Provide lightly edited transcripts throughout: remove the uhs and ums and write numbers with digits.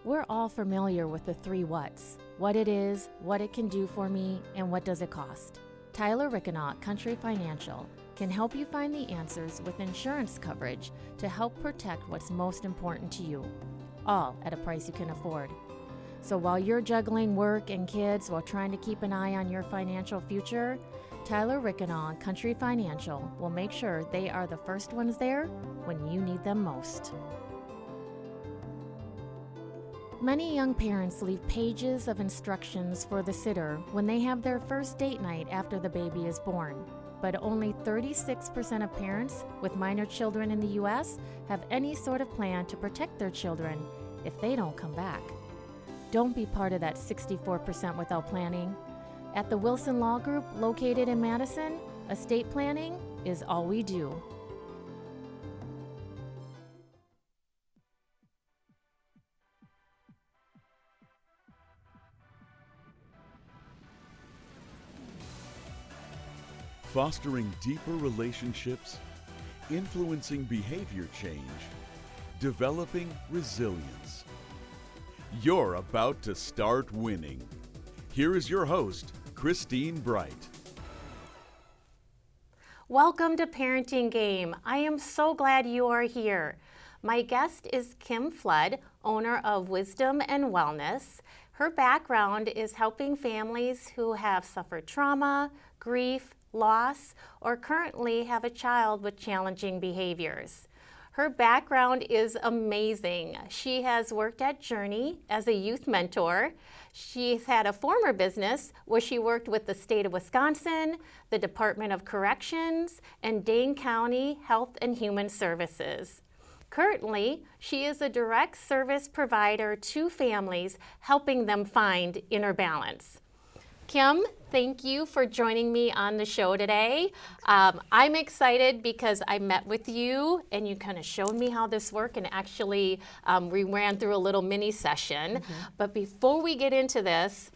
We're all familiar with the three whats: what it is, what it can do for me, and what does it cost. Tyler Rickenaugh, Country Financial, can help you find the answers with insurance coverage to help protect what's most important to you, all at a price you can afford. So while you're juggling work and kids while trying to keep an eye on your financial future, Tyler Rickenaugh, Country Financial, will make sure they are the first ones there when you need them most. Many young parents leave pages of instructions for the sitter when they have their first date night after the baby is born. But only 36% of parents with minor children in the U.S. have any sort of plan to protect their children if they don't come back. Don't be part of that 64% without planning. At the Wilson Law Group, located in Madison, estate planning is all we do. Fostering deeper relationships, influencing behavior change, developing resilience. You're about to start winning. Here is your host, Christine Bright. Welcome to Parenting Game. I am so glad you are here. My guest is Kim Flood, owner of Wisdom and Wellness. Her background is helping families who have suffered trauma, grief, loss, or currently have a child with challenging behaviors. Her background is amazing. She has worked at Journey as a youth mentor. She's had a former business where she worked with the state of Wisconsin, the Department of Corrections, and Dane County Health and Human Services. Currently, she is a direct service provider to families, helping them find inner balance. Kim, thank you for joining me on the show today. I'm excited because I met with you and you kind of showed me how this worked, and actually we ran through a little mini session. But before we get into this,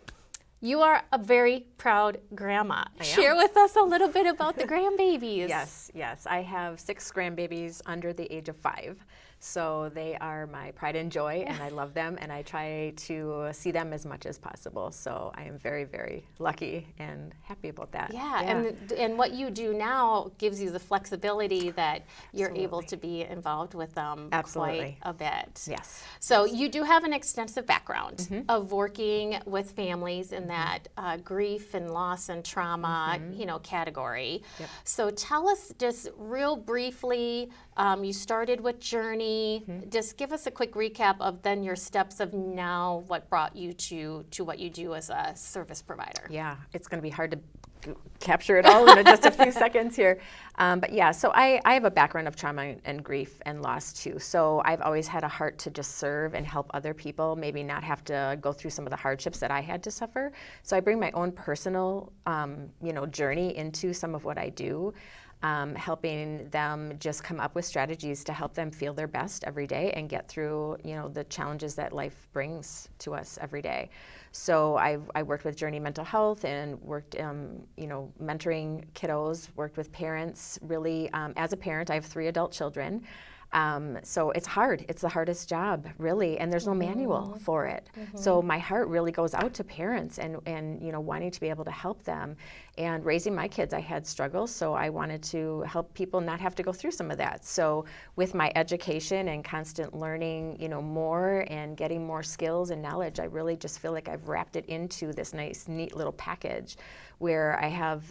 you are a very proud grandma. Share with us a little bit about the grandbabies. Yes. I have 6 grandbabies under the age of 5. So they are my pride and joy, and I love them, and I try to see them as much as possible. So I am very, very lucky and happy about that. Yeah. And what you do now gives you the flexibility that you're able to be involved with them quite a bit. Yes. So you do have an extensive background of working with families in that grief and loss and trauma, category. Yep. So tell us just real briefly, you started with Journey. Just give us a quick recap of then your steps of now what brought you to what you do as a service provider. Yeah, it's going to be hard to capture it all in just a few seconds here. So I have a background of trauma and grief and loss too. So I've always had a heart to just serve and help other people, maybe not have to go through some of the hardships that I had to suffer. So I bring my own personal, journey into some of what I do. Helping them just come up with strategies to help them feel their best every day and get through, the challenges that life brings to us every day. So I worked with Journey Mental Health and worked, mentoring kiddos, worked with parents. Really, as a parent, I have 3 adult children. So it's hard. It's the hardest job, really, and there's no manual for it. So my heart really goes out to parents and wanting to be able to help them. And raising my kids, I had struggles, so I wanted to help people not have to go through some of that. So with my education and constant learning, more and getting more skills and knowledge, I really just feel like I've wrapped it into this nice, neat little package where I have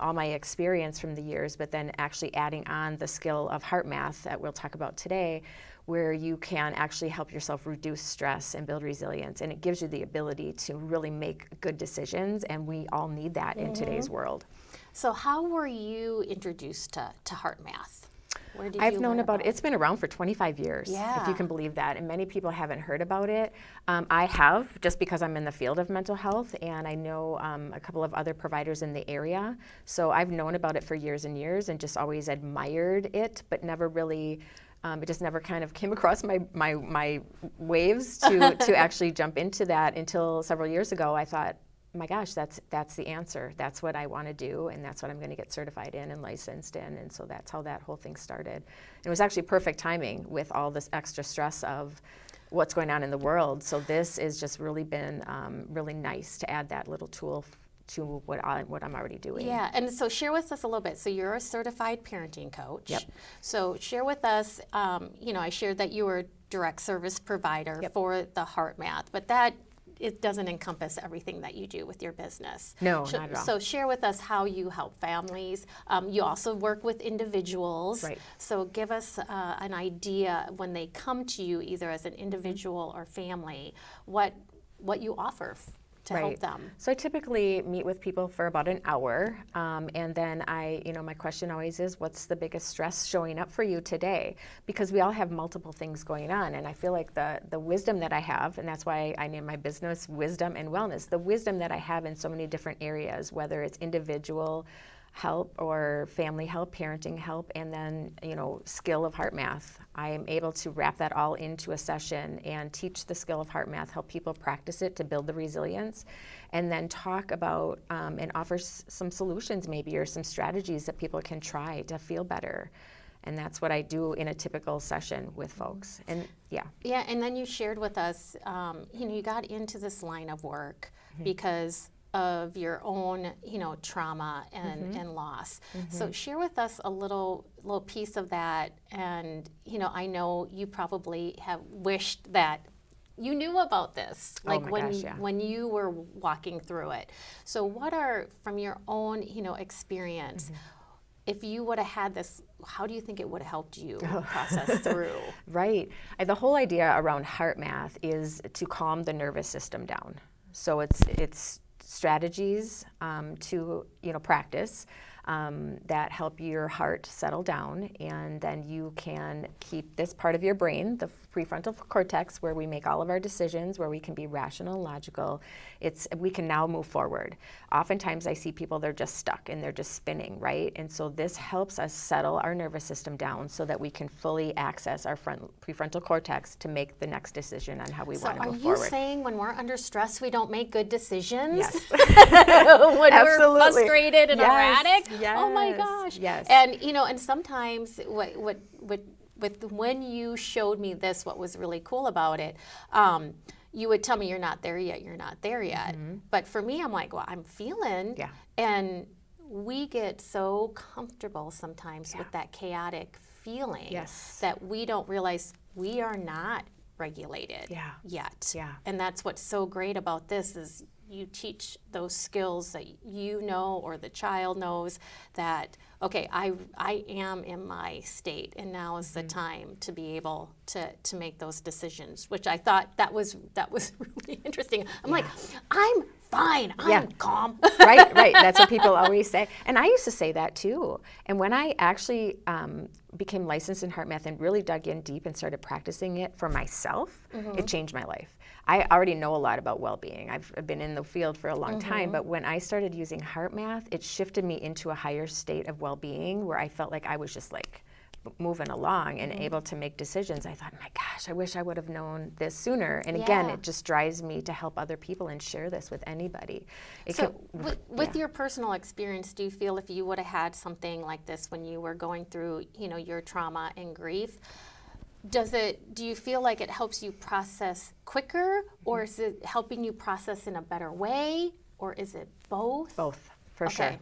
all my experience from the years, but then actually adding on the skill of heart math that we'll talk about today, where you can actually help yourself reduce stress and build resilience. And it gives you the ability to really make good decisions, and we all need that in today's world. So how were you introduced to heart math? Where did I've you known learn about it. It's been around for 25 years, Yeah. if you can believe that, and many people haven't heard about it. I have, just because I'm in the field of mental health, and I know a couple of other providers in the area. So I've known about it for years and years and just always admired it, but never really it just never kind of came across my waves to actually jump into that until several years ago. I thought, my gosh, that's the answer. That's what I want to do, and that's what I'm going to get certified in and licensed in. And so that's how that whole thing started. It was actually perfect timing with all this extra stress of what's going on in the world. So this has just really been really nice to add that little tool to what I'm already doing. Yeah, and so share with us a little bit. So you're a certified parenting coach. Yep. So share with us, I shared that you were a direct service provider for the Heart Math, but that it doesn't encompass everything that you do with your business. No, not at all. So share with us how you help families. You also work with individuals. Right. So give us an idea when they come to you, either as an individual or family, what you offer to help them. So I typically meet with people for about an hour, and then my question always is, what's the biggest stress showing up for you today? Because we all have multiple things going on, and I feel like the wisdom that I have, and that's why I named my business Wisdom and Wellness, the wisdom that I have in so many different areas, whether it's individual help or family help, parenting help, and then, skill of Heart Math. I am able to wrap that all into a session and teach the skill of Heart Math, help people practice it to build the resilience, and then talk about and offer some solutions maybe or some strategies that people can try to feel better. And that's what I do in a typical session with folks. And yeah. Yeah, and then you shared with us, you got into this line of work because of your own, trauma and loss. So share with us a little piece of that. And, I know you probably have wished that you knew about this, like when you were walking through it. So what are, from your own, experience, if you would have had this, how do you think it would have helped you process through? Right. The whole idea around Heart Math is to calm the nervous system down. So it's strategies to practice that help your heart settle down, and then you can keep this part of your brain, the prefrontal cortex, where we make all of our decisions, where we can be rational and logical. We can now move forward. Oftentimes I see people, they're just stuck and they're just spinning, right? And so this helps us settle our nervous system down so that we can fully access our prefrontal cortex to make the next decision on how we want to move forward. So are you saying when we're under stress, we don't make good decisions? Yes. When Absolutely. we're frustrated and erratic? Yes. Oh my gosh. Yes. And, and sometimes with when you showed me this, what was really cool about it, you would tell me you're not there yet, you're not there yet. But for me, I'm like, well, I'm feeling. Yeah. And we get so comfortable sometimes with that chaotic feeling that we don't realize we are not regulated yet. Yeah. And that's what's so great about this is you teach those skills that or the child knows that, okay, I am in my state, and now is the time to be able to make those decisions, which I thought that was really interesting. I'm like, I'm fine, I'm calm. Right. That's what people always say. And I used to say that too. And when I actually became licensed in Heart Math and really dug in deep and started practicing it for myself, it changed my life. I already know a lot about well-being. I've been in the field for a long time, but when I started using Heart Math, it shifted me into a higher state of well-being where I felt like I was just like moving along and able to make decisions. I thought, my gosh, I wish I would have known this sooner. And again, it just drives me to help other people and share this with anybody. With your personal experience, do you feel if you would have had something like this when you were going through, your trauma and grief, do you feel like it helps you process quicker, or is it helping you process in a better way, or is it both? Both, for sure.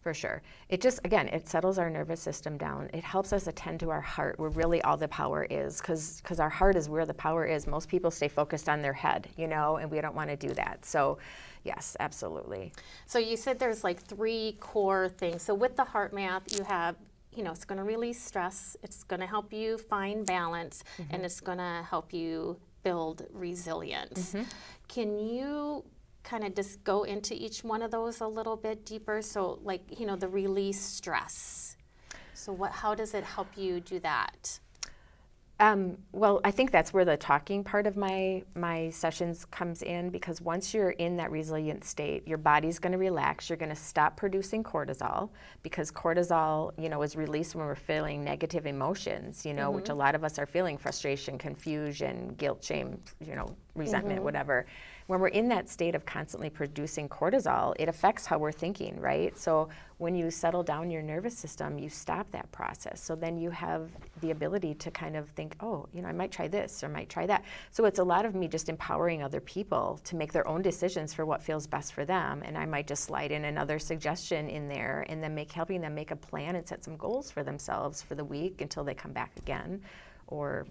For sure. It just, again, it settles our nervous system down. It helps us attend to our heart, where really all the power is, because our heart is where the power is. Most people stay focused on their head, and we don't want to do that. So, yes, absolutely. So you said there's like 3 core things. So with the Heart Math, you have, it's going to release stress, it's going to help you find balance, and it's going to help you build resilience. Can you kind of just go into each one of those a little bit deeper? So like, the release stress. So how does it help you do that? Well, I think that's where the talking part of my sessions comes in, because once you're in that resilient state, your body's going to relax. You're going to stop producing cortisol, because cortisol, is released when we're feeling negative emotions, which a lot of us are feeling: frustration, confusion, guilt, shame, resentment, whatever. when we're in that state of constantly producing cortisol, it affects how we're thinking, right? So when you settle down your nervous system, you stop that process. So then you have the ability to kind of think, oh, you know, I might try this or might try that. So it's a lot of me just empowering other people to make their own decisions for what feels best for them. And I might just slide in another suggestion in there and then helping them make a plan and set some goals for themselves for the week until they come back again, or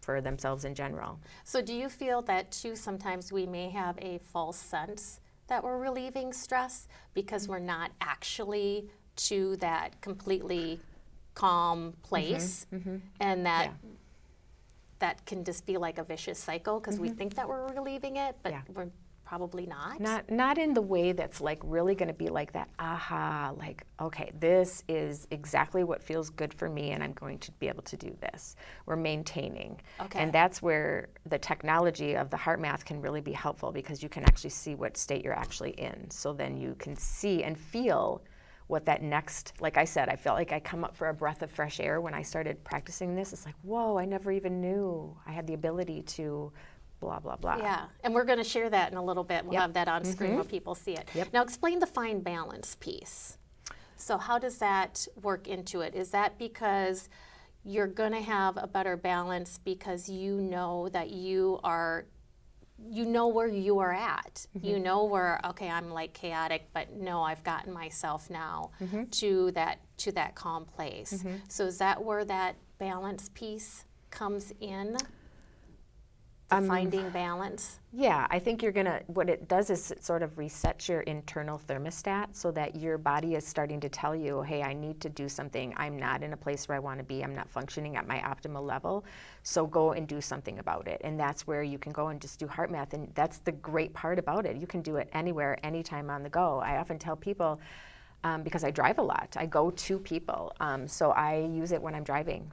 for themselves in general. So do you feel that too, sometimes we may have a false sense that we're relieving stress because we're not actually to that completely calm place, and that that can just be like a vicious cycle because we think that we're relieving it, but we're probably not? Not in the way that's like really going to be like that aha, like, okay, this is exactly what feels good for me and I'm going to be able to do this. We're maintaining. Okay. And that's where the technology of the heart math can really be helpful, because you can actually see what state you're actually in. So then you can see and feel what that next, like I said, I felt like I come up for a breath of fresh air when I started practicing this. It's like, whoa, I never even knew I had the ability to blah, blah, blah. Yeah, and we're going to share that in a little bit. We'll have that on screen where people see it. Yep. Now explain the fine balance piece. So how does that work into it? Is that because you're going to have a better balance because you know that you know where you are at? You know where, okay, I'm like chaotic, but no, I've gotten myself now to that calm place. So is that where that balance piece comes in? Finding balance? Yeah, I think what it does is it sort of resets your internal thermostat so that your body is starting to tell you, hey, I need to do something. I'm not in a place where I want to be. I'm not functioning at my optimal level. So go and do something about it. And that's where you can go and just do heart math. And that's the great part about it. You can do it anywhere, anytime on the go. I often tell people, because I drive a lot, I go to people. So I use it when I'm driving.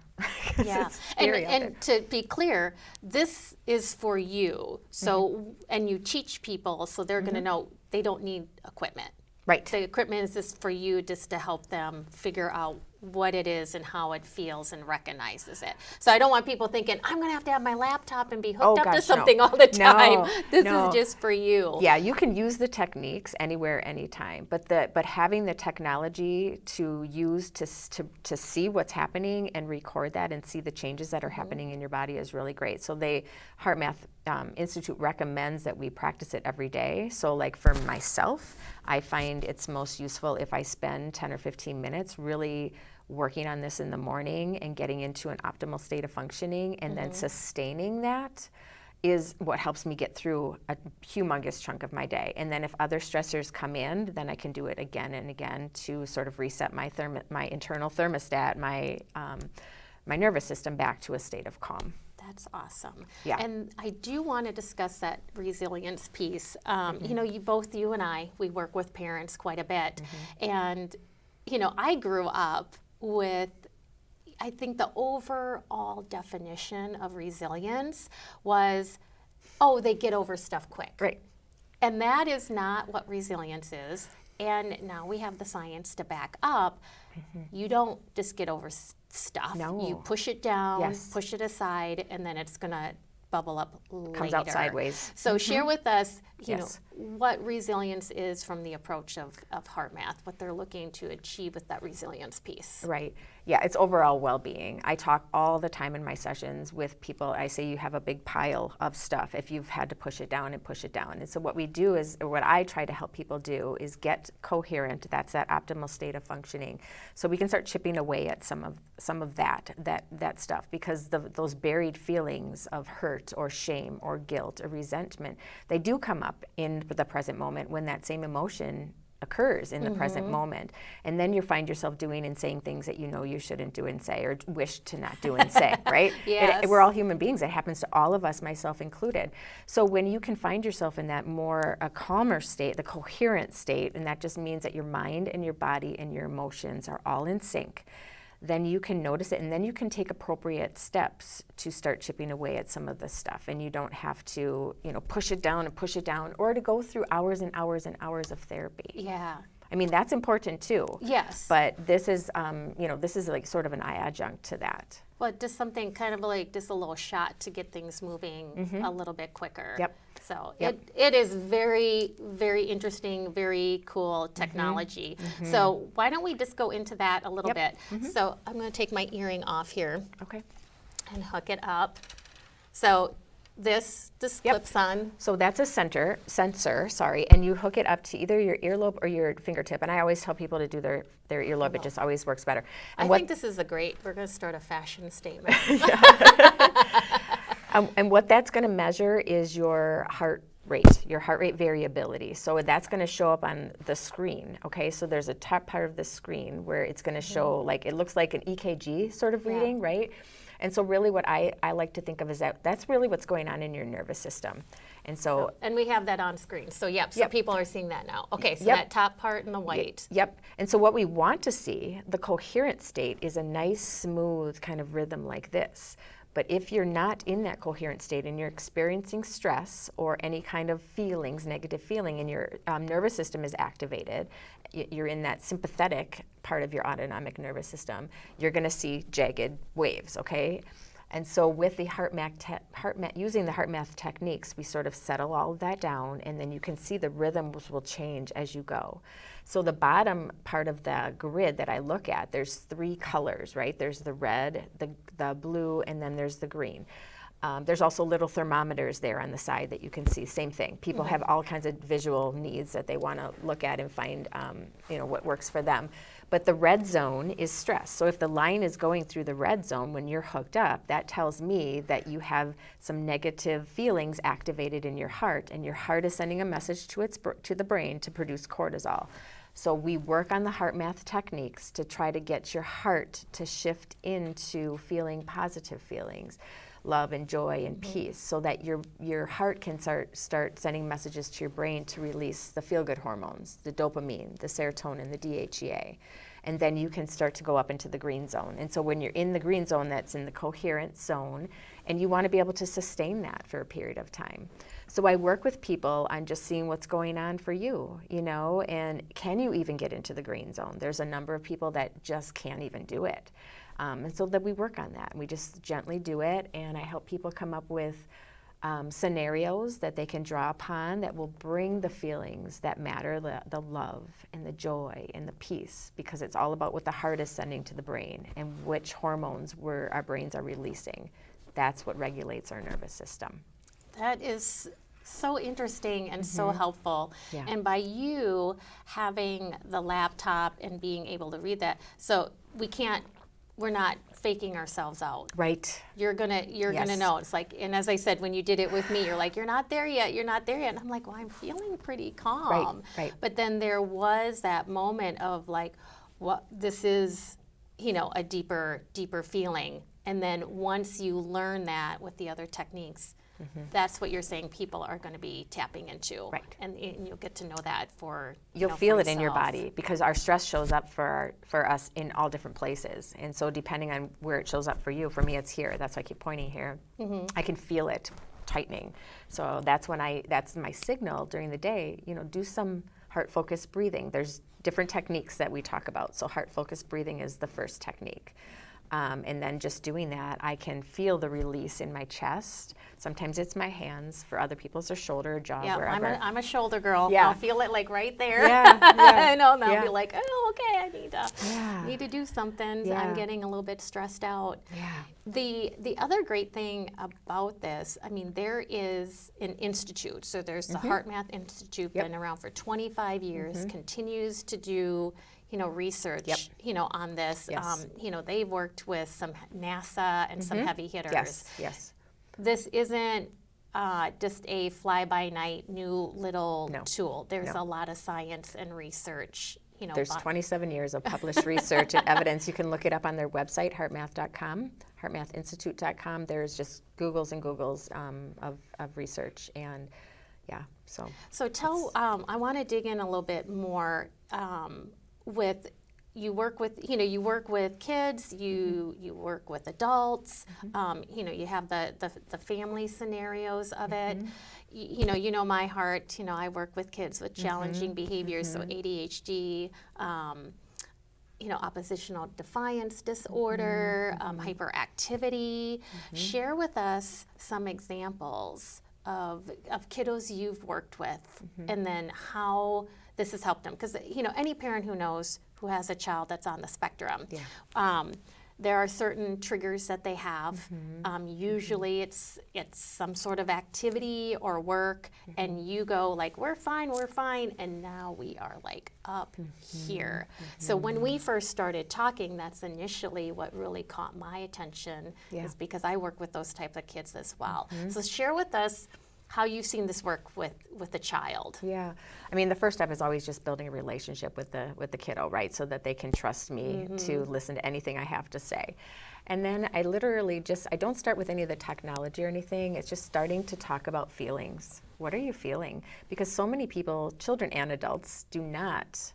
Yeah, and to be clear, this is for you. So, and you teach people, so they're going to know they don't need equipment. Right. The equipment is just for you, just to help them figure out what it is and how it feels and recognizes it. So I don't want people thinking, I'm going to have my laptop and be hooked up to something all the time. This is just for you. Yeah, you can use the techniques anywhere, anytime. But having the technology to use to see what's happening and record that and see the changes that are happening in your body is really great. So the Heart Math Institute recommends that we practice it every day. So like for myself, I find it's most useful if I spend 10 or 15 minutes really working on this in the morning and getting into an optimal state of functioning, and then sustaining that is what helps me get through a humongous chunk of my day. And then if other stressors come in, then I can do it again and again to sort of reset my internal thermostat, my nervous system back to a state of calm. That's awesome. Yeah. And I do want to discuss that resilience piece. You know, you and I, we work with parents quite a bit. And, you know, I grew up with, I think the overall definition of resilience was, oh, they get over stuff quick. Right. And that is not what resilience is. And now we have the science to back up. You don't just get over stuff. No. You push it down, Yes. push it aside, and then it's going to bubble up later. Comes out sideways. So share with us, you Yes. know, what resilience is from the approach of heart math, what they're looking to achieve with that resilience piece. Right. Yeah, it's overall well-being. I talk all the time in my sessions with people. I say you have a big pile of stuff if you've had to push it down and push it down. And so what we do is, or what I try to help people do, is get coherent. That's that optimal state of functioning. So we can start chipping away at some of that stuff, because those buried feelings of hurt or shame or guilt or resentment, they do come up in the present moment when that same emotion occurs in the present moment. And then you find yourself doing and saying things that you know you shouldn't do and say, or wish to not do and say, right? Yes. We're all human beings. It happens to all of us, myself included. So when you can find yourself in that a calmer state, the coherent state, and that just means that your mind and your body and your emotions are all in sync, then you can notice it, and then you can take appropriate steps to start chipping away at some of this stuff. And you don't have to, you know, push it down, or to go through hours and hours and hours of therapy. Yeah. I mean, that's important too. Yes. But this is, this is like sort of an adjunct to that. But just something kind of like just a little shot to get things moving a little bit quicker. Yep. So Yep. it is very, very interesting, very cool technology. So why don't we just go into that a little Yep. bit? So I'm going to take my earring off here Okay. and hook it up. So this Yep. clips on. So that's a sensor, and you hook it up to either your earlobe or your fingertip. And I always tell people to do their earlobe. It just always works better. And I think this is we're going to start a fashion statement. And what that's going to measure is your heart rate variability. So that's going to show up on the screen, okay? So there's a top part of the screen where it's going to show, like, it looks like an EKG sort of reading, right? And so really what I like to think of is that's really what's going on in your nervous system. And so And we have that on screen. So people are seeing that now. Okay, so Yep. that top part in the white. Yep. And so what we want to see, the coherent state, is a nice, smooth kind of rhythm like this. But if you're not in that coherent state and you're experiencing stress or any kind of feelings, negative feeling, and your nervous system is activated, you're in that sympathetic part of your autonomic nervous system, you're going to see jagged waves, okay? And so with the using the heart math techniques, we sort of settle all of that down, and then you can see the rhythms will change as you go. So the bottom part of the grid that I look at, there's 3 colors, right? There's the red, the blue, and then there's the green. There's also little thermometers there on the side that you can see. Same thing. People have all kinds of visual needs that they want to look at and find, what works for them. But the red zone is stress. So if the line is going through the red zone when you're hooked up, that tells me that you have some negative feelings activated in your heart, and your heart is sending a message to the brain to produce cortisol. So we work on the heart math techniques to try to get your heart to shift into feeling positive feelings, love and joy and peace, so that your heart can start sending messages to your brain to release the feel-good hormones, the dopamine, the serotonin, the DHEA. And then you can start to go up into the green zone. And so when you're in the green zone, that's in the coherence zone, and you want to be able to sustain that for a period of time. So I work with people on just seeing what's going on for you, and can you even get into the green zone? There's a number of people that just can't even do it. And so that we work on that. We just gently do it, and I help people come up with scenarios that they can draw upon that will bring the feelings that matter, the love and the joy and the peace, because it's all about what the heart is sending to the brain and which hormones our brains are releasing. That's what regulates our nervous system. That is so interesting and so helpful. Yeah. And by you having the laptop and being able to read that, so we're not faking ourselves out. Right. You're gonna know. It's like, and as I said, when you did it with me, you're like, you're not there yet. And I'm like, well, I'm feeling pretty calm. Right. But then there was that moment of like, what this is, a deeper feeling. And then once you learn that with the other techniques, that's what you're saying people are going to be tapping into. Right. And you'll get to know that for You'll feel it in your body, because our stress shows up for us in all different places. And so depending on where it shows up for you, for me it's here. That's why I keep pointing here. I can feel it tightening. So that's my signal during the day. Do some heart focused breathing. There's different techniques that we talk about. So heart focused breathing is the first technique. And then just doing that, I can feel the release in my chest. Sometimes it's my hands. For other people, it's their shoulder, jaw, wherever. I'm a shoulder girl. Yeah. I'll feel it like right there. Yeah. I know. And I'll Yeah. be like, oh, okay, I need to do something. Yeah. I'm getting a little bit stressed out. Yeah. The other great thing about this, there is an institute. So there's the Heart Math Institute, been around for 25 years, continues to do research, on this. Yes. They've worked with some NASA and some heavy hitters. Yes. This isn't just a fly-by-night new little tool. There's a lot of science and research. There's 27 years of published research and evidence. You can look it up on their website, heartmath.com, heartmathinstitute.com. There's just Googles and Googles of research, and So tell. I want to dig in a little bit more. You work with kids, you work with adults, you have the family scenarios of it. You know my heart, I work with kids with challenging behaviors, so ADHD, oppositional defiance disorder, hyperactivity. Share with us some examples kiddos you've worked with, and then how this has helped them. Because, any parent who has a child that's on the spectrum, there are certain triggers that they have. Usually it's some sort of activity or work, and you go like, we're fine, and now we are like up here. So when we first started talking, that's initially what really caught my attention, is because I work with those types of kids as well. So share with us how you've seen this work with the child. Yeah, I mean, the first step is always just building a relationship with the kiddo, right? So that they can trust me to listen to anything I have to say. And then I literally I don't start with any of the technology or anything. It's just starting to talk about feelings. What are you feeling? Because so many people, children and adults, do not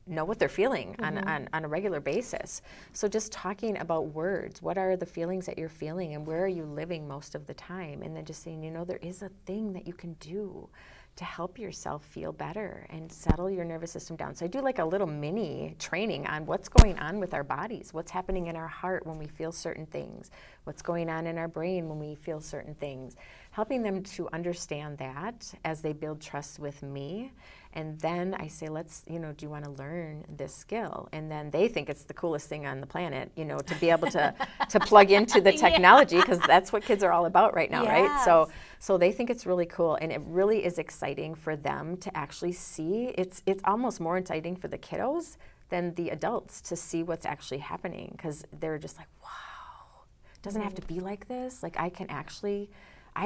know what they're feeling on a regular basis. So just talking about words, what are the feelings that you're feeling and where are you living most of the time? And then just saying, there is a thing that you can do to help yourself feel better and settle your nervous system down. So I do like a little mini training on what's going on with our bodies, what's happening in our heart when we feel certain things, what's going on in our brain when we feel certain things, helping them to understand that as they build trust with me. And then I say, do you want to learn this skill? And then they think it's the coolest thing on the planet, to be able to plug into the technology, because that's what kids are all about right now, right? So they think it's really cool, and it really is exciting for them to actually see. It's almost more exciting for the kiddos than the adults to see what's actually happening, because they're just like, wow, it doesn't have to be like this. Like I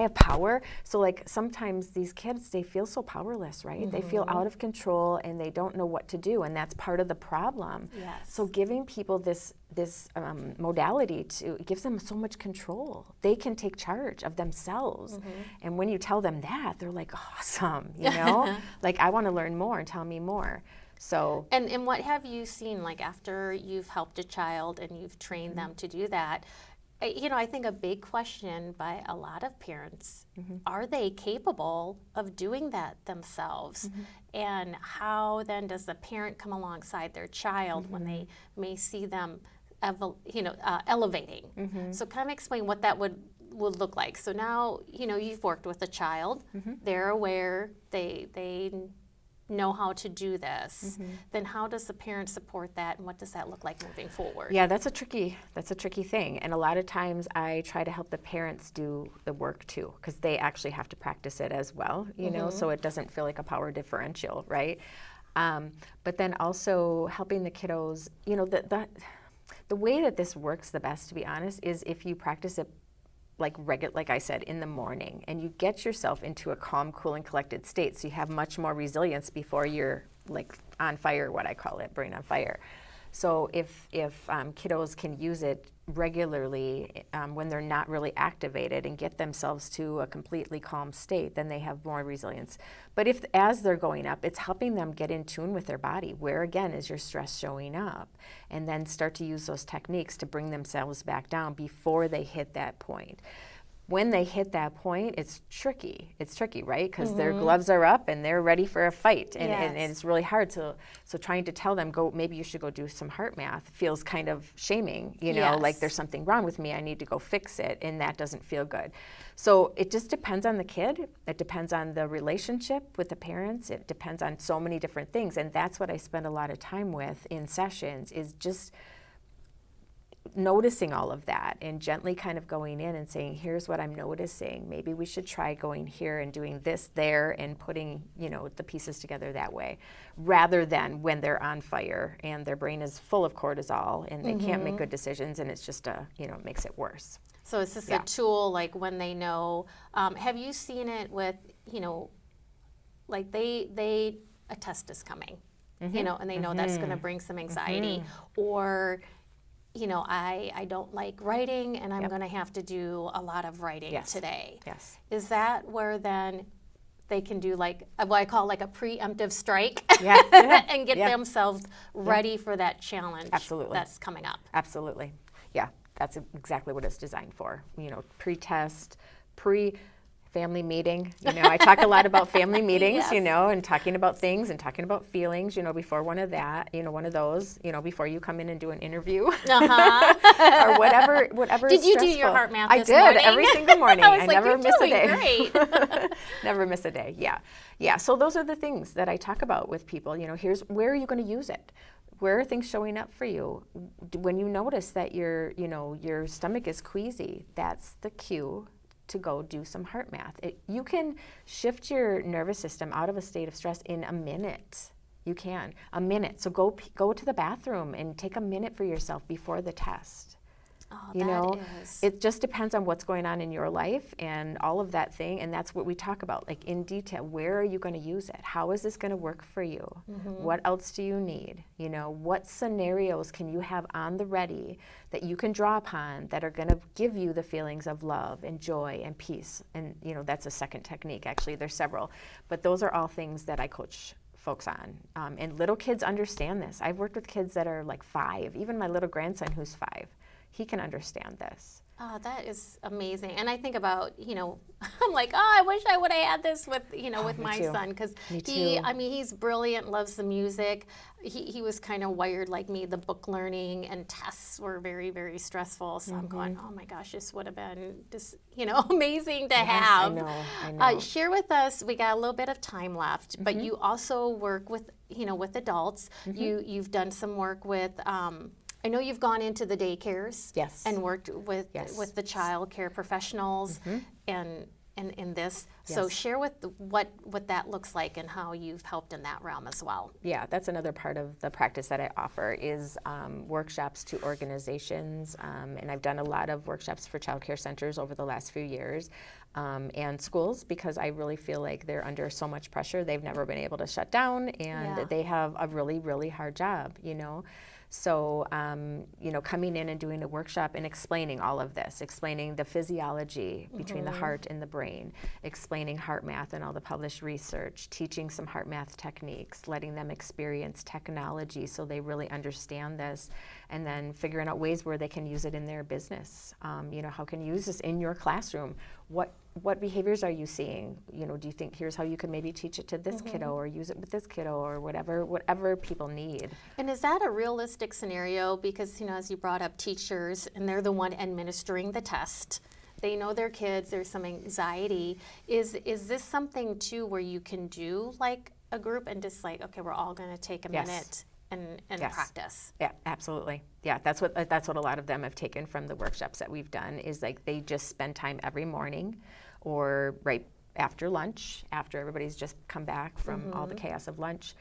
have power. So like sometimes these kids, they feel so powerless, right? They feel out of control and they don't know what to do, and that's part of the problem. Yes. So giving people this modality gives them so much control. They can take charge of themselves. And when you tell them that, they're like, awesome, like I want to learn more and tell me more. So and what have you seen, like after you've helped a child and you've trained them to do that? I think a big question by a lot of parents, are they capable of doing that themselves? And how then does the parent come alongside their child when they may see them elevating? So kind of explain what that would look like. So now, you've worked with a child, they're aware, they know how to do this, then how does the parent support that, and what does that look like moving forward? Yeah, that's a tricky thing. And a lot of times I try to help the parents do the work too, because they actually have to practice it as well, so it doesn't feel like a power differential, right? But then also helping the kiddos, the way that this works the best, to be honest, is if you practice it like I said, in the morning, and you get yourself into a calm, cool, and collected state, so you have much more resilience before you're like on fire, what I call it, brain on fire. So if kiddos can use it regularly when they're not really activated and get themselves to a completely calm state, then they have more resilience. But as they're going up, it's helping them get in tune with their body. Where again is your stress showing up? And then start to use those techniques to bring themselves back down before they hit that point. When they hit that point, it's tricky. It's tricky, right? Because their gloves are up and they're ready for a fight, and it's really hard. So trying to tell them, maybe you should go do some heart math, feels kind of shaming, like there's something wrong with me, I need to go fix it, and that doesn't feel good. So it just depends on the kid. It depends on the relationship with the parents. It depends on so many different things, and that's what I spend a lot of time with in sessions, is just noticing all of that and gently kind of going in and saying, here's what I'm noticing. Maybe we should try going here and doing this there and putting, the pieces together that way, rather than when they're on fire and their brain is full of cortisol and they can't make good decisions, and it's just it makes it worse. So is this a tool, like when they know, have you seen it with, like a test is coming, and they know that's going to bring some anxiety, or I don't like writing, and I'm going to have to do a lot of writing today. Yes. Is that where then they can do like what I call like a preemptive strike and get themselves ready for that challenge that's coming up? Absolutely. Yeah, that's exactly what it's designed for. Pre-test, family meeting. I talk a lot about family meetings, Yes. and talking about things and talking about feelings, before one of those, before you come in and do an interview or whatever Did is you do your stressful. heart math I this did morning? every single morning. I was I like, never "You're miss a doing day. great." Never miss a day. Yeah. Yeah. So those are the things that I talk about with people. Here's where are you going to use it? Where are things showing up for you? When you notice that your stomach is queasy, that's the cue to go do some heart math. You can shift your nervous system out of a state of stress in a minute. You can. A minute. So go to the bathroom and take a minute for yourself before the test. Oh, It just depends on what's going on in your life and all of that thing. And that's what we talk about, like in detail. Where are you going to use it? How is this going to work for you? What else do you need? What scenarios can you have on the ready that you can draw upon that are going to give you the feelings of love and joy and peace? And, that's a second technique. Actually, there's several. But those are all things that I coach folks on. And little kids understand this. I've worked with kids that are like 5, even my little grandson who's 5. He can understand this. Oh, that is amazing. And I think about, I'm like, I wish I would have had this with, with my too. son. Because Me too. he's brilliant, loves the music. He was kind of wired like me. The book learning and tests were very, very stressful. So I'm going, oh my gosh, this would have been just, amazing to have. I know. Share with us, we got a little bit of time left, but you also work with, with adults. You've done some work with, I know you've gone into the daycares and worked with the child care professionals and in this. Yes. So share with what that looks like and how you've helped in that realm as well. Yeah, that's another part of the practice that I offer is workshops to organizations. And I've done a lot of workshops for child care centers over the last few years and schools because I really feel like they're under so much pressure. They've never been able to shut down and they have a really, really hard job, So, coming in and doing a workshop and explaining all of this, explaining the physiology between the heart and the brain, explaining heart math and all the published research, teaching some heart math techniques, letting them experience technology so they really understand this, and then figuring out ways where they can use it in their business. How can you use this in your classroom? What behaviors are you seeing? Do you think here's how you could maybe teach it to this kiddo or use it with this kiddo or whatever people need. And is that a realistic scenario? Because, as you brought up teachers and they're the one administering the test. They know their kids, there's some anxiety. Is this something too where you can do like a group and just like, okay, we're all gonna take a minute and practice? Yeah, absolutely. Yeah, that's what a lot of them have taken from the workshops that we've done is like they just spend time every morning or right after lunch, after everybody's just come back from all the chaos of lunch,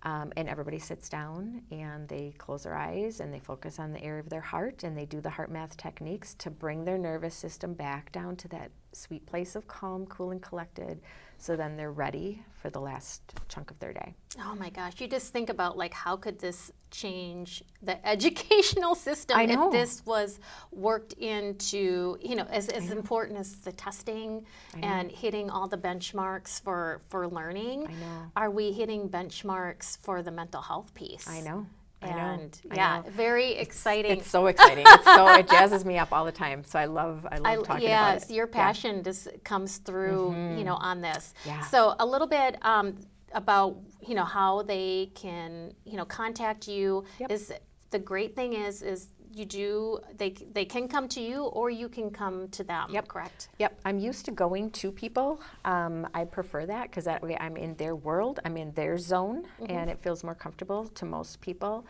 and everybody sits down and they close their eyes and they focus on the area of their heart and they do the heart math techniques to bring their nervous system back down to that sweet place of calm, cool, and collected. So then they're ready for the last chunk of their day. Oh my gosh, you just think about like how could this change the educational system if this was worked into, as important as the testing and hitting all the benchmarks for learning. I know. Are we hitting benchmarks for the mental health piece? I know. And I know. very exciting. It's so exciting. It jazzes me up all the time. So I love talking about it. Yes, your passion just comes through, on this. Yeah. So a little bit about, how they can, contact you. Is the great thing is they can come to you or you can come to them. Yep. Correct. Yep. I'm used to going to people. I prefer that because that way I'm in their world, I'm in their zone, and it feels more comfortable to most people.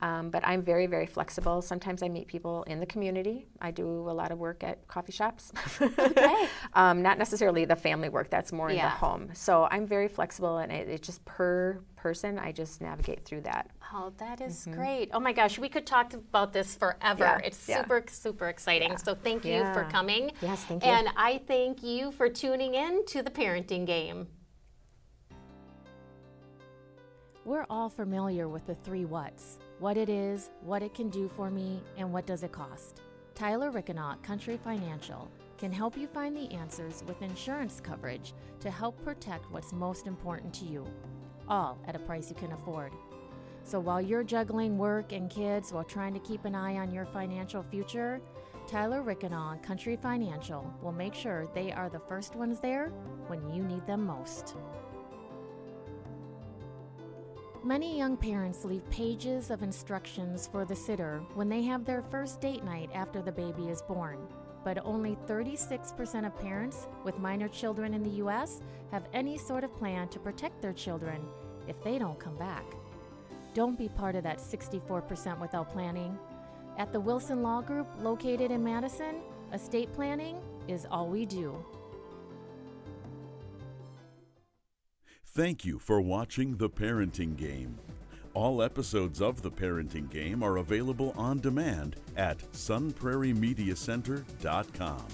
But I'm very, very flexible. Sometimes I meet people in the community. I do a lot of work at coffee shops. Okay. Not necessarily the family work. That's more in the home. So I'm very flexible, and it's just per person. I just navigate through that. Oh, that is great. Oh my gosh, we could talk about this forever. Yeah. It's super, super exciting. Yeah. So thank you for coming. Yes, thank you. And I thank you for tuning in to the Parenting Game. We're all familiar with the 3 whats: what it is, what it can do for me, and what does it cost. Tyler Rickenaut, Country Financial, can help you find the answers with insurance coverage to help protect what's most important to you, all at a price you can afford. So while you're juggling work and kids while trying to keep an eye on your financial future, Tyler Rickenaugh and Country Financial will make sure they are the first ones there when you need them most. Many young parents leave pages of instructions for the sitter when they have their first date night after the baby is born. But only 36% of parents with minor children in the U.S. have any sort of plan to protect their children if they don't come back. Don't be part of that 64% without planning. At the Wilson Law Group, located in Madison, estate planning is all we do. Thank you for watching The Parenting Game. All episodes of The Parenting Game are available on demand at sunprairiemediacenter.com.